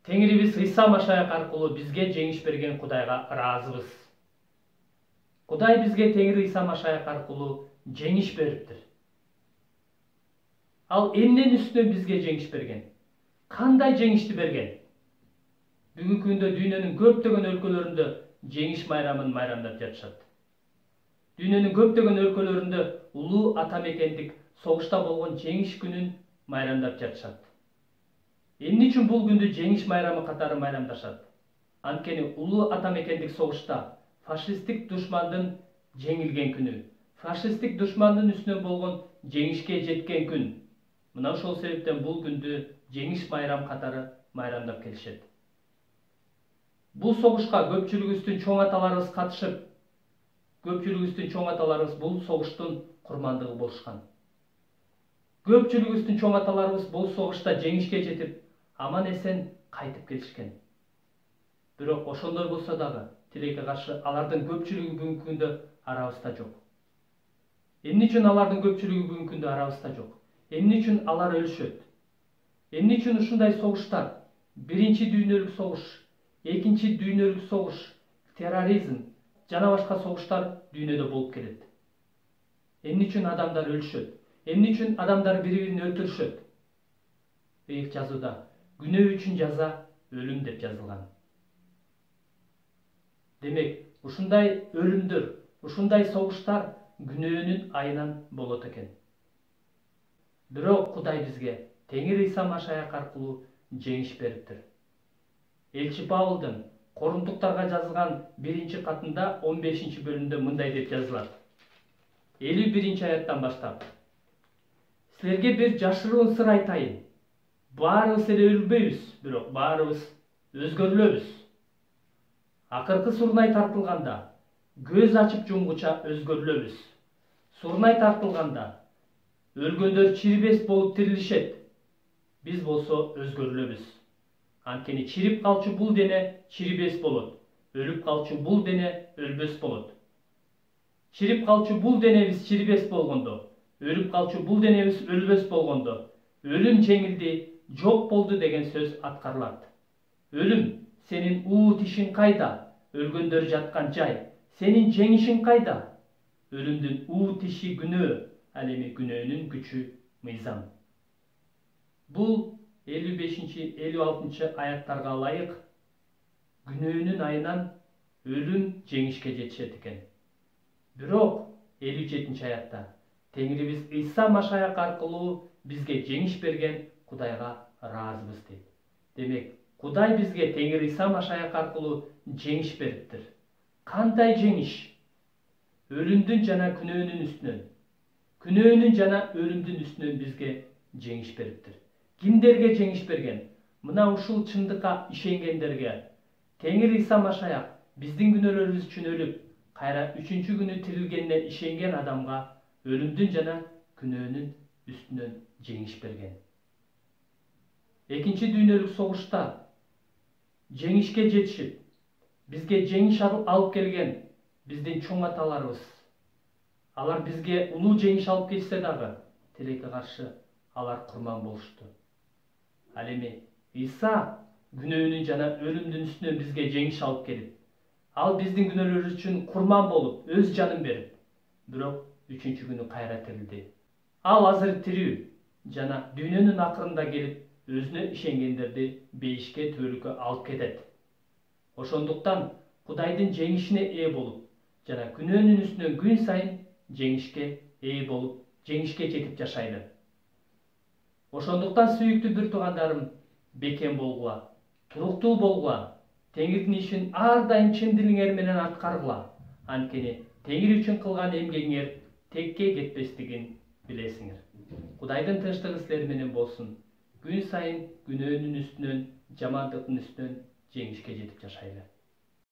Теңирибиз Ыйса Машаяк аркылуу бизге жеңиш берген Кудайга ыраазыбыз. Кудай бизге Теңир Ыйса Машаяк аркылуу жеңиш бериптир. Ал эмненин үстүнөн бизге жеңиш берген? Кандай жеңишти берген? Бүгүнкү күндө дүйнөнүн көптөгөн өлкөлөрүндө жеңиш майрамын майрамдап жатышат. Дүйнөнүн көптөгөн өлкөлөрүндө улуу атамекендик согушта болгон жеңиш күнүн майрамдап жатышат. Эмне үчүн бул күндү жеңиш майрамы катары майрамдашат? Анткени улуу атамекендик согушта фашисттик душмандын жеңилген күнү, фашисттик душмандын үстүнөн болгон жеңишке жеткен күн. Мына ошол себептен бул күндү жеңиш майрам катары майрамдап келишет. Бул согушка көпчүлүгүбүздүн чоң аталарыбыз катышып, көпчүлүгүбүздүн чоң аталарыбыз бул согуштун курмандыгы болушкан. Көпчүлүгүбүздүн чоң аталарыбыз бул согушта жеңишке жетип, аман эсен кайтып келишкен. Бирок ошондой болсо дагы тилекке каршы алардын көпчүлүгү бүгүнкү күндө арабызда жок. Эмне үчүн алардын көпчүлүгү бүгүнкү күндө арабызда жок? Эмне үчүн алар өлүшөт? Эмне үчүн ушундай согуштар, биринчи дүйнөлүк согуш, экинчи дүйнөлүк согуш, терроризм жана башка согуштар дүйнөдө болуп келет? Эмне үчүн адамдар өлүшөт? Эмне үчүн адамдар бири-бирин өлтүрүшөт? Ыйык жазууда күнөө үчүн жаза өлүм деп жазылган. Демек, ушундай өлүмдөр, ушундай согуштар күнөөнүн айынан болот экен. Бирок Кудай бизге Теңир Ыйса Машаяк аркылуу жеңиш бериптир. Элчи Павылдын Корунтуктарга жазылган 1 катында 15 бөлүмдө мындай деп жазылат. 51 аяттан баштап. Силерге бир жашыруун сыр айтайын. Баарыбыз эле өлбөйбүз, бирок баарыбыз өзгөрүлөбүз. Акыркы сурнай тартылганда көз ачып жумгуча өзгөрүлөбүз. Сурнай тартылганда өлгөндөр чирибес болуп тирилишет. Биз болсо өзгөрүлөбүз. Анткени чирип калчу бул дене чирибес болот. Өлүп калчу бул дене өлбөс болот. Чирип калчу бул денебиз чирибес болгондо, өлүп калчу бул денебиз өлбөс болгондо, өлүм жеңилди, жок болду деген сөз аткарылат. Өлүм, сенин уу тишиң кайда? Өлгөндөр жаткан жай. Сенин жеңишиң кайда? Өлүмдүн уу тиши күнөө, ал эми күнөөнүн күчү мыйзам. Бул 55-56 аяттарга ылайык күнөөнүн айынан өлүм жеңишке жетишет экен. Бирок 57 аятта Теңирибиз Ыйса Машаяк аркылуу бизге жеңиш берген Кудайга ыраазыбыз дейт. Демек, Кудай бизге Теңир Ыйса Машаяк аркылуу жеңиш бериптир. Кандай жеңиш? Өлүмдүн жана күнөөнүн үстүнөн, күнөөнүн жана өлүмдүн үстүнөн бизге жеңиш бериптир. Кимдерге жеңиш берген? Мына ушул чындыкка ишенгендерге. Теңир Ыйса Машаяк биздин күнөөлөрүбүз үчүн өлүп, кайра 3-чү күнү тирилгенине ишенген адамга өлүмдүн жана күнөөнүн үстүнөн жеңиш берген. Экинчи дүйнөлүк согушта жеңишке жетишип, бизге жеңиш алып келген биздин чоң аталарыбыз. Алар бизге улуу жеңиш алып келсе дагы, тилекке каршы алар курман болушту. Ал эми Ыйса күнөөнүн жана өлүмдүн үстүнөн бизге жеңиш алып келип, ал биздин күнөөлөрүбүз үчүн курман болуп, өз жанын берип, бирок 3-чү күнү кайра тирилди. Ал азыр тирүү жана дүйнөнүн акырында келип, өзүнө ишенгендерди бейишке төөлүккө алып кетет. Ошондуктан Кудайдын жеңишине ээ болуп, жана күнөөнүн үстүнөн күн сайын жеңишке ээ болуп, жеңишке жетип жашайлы. Ошондуктан сүйүктүү бир туугандарым, бекем болгула, туруктуу болгула, Теңирдин ишин ар дайым чын дилиңер менен аткаргыла. Анткени Теңир үчүн кылган эмгегиңер текке кетпестигин билесиңер. Кудайдын тынчтыгы силер менен болсун. Күн сайын күнөөнүн үстүнөн, жамандыктын үстүнөн жеңишке жетип жашайлы.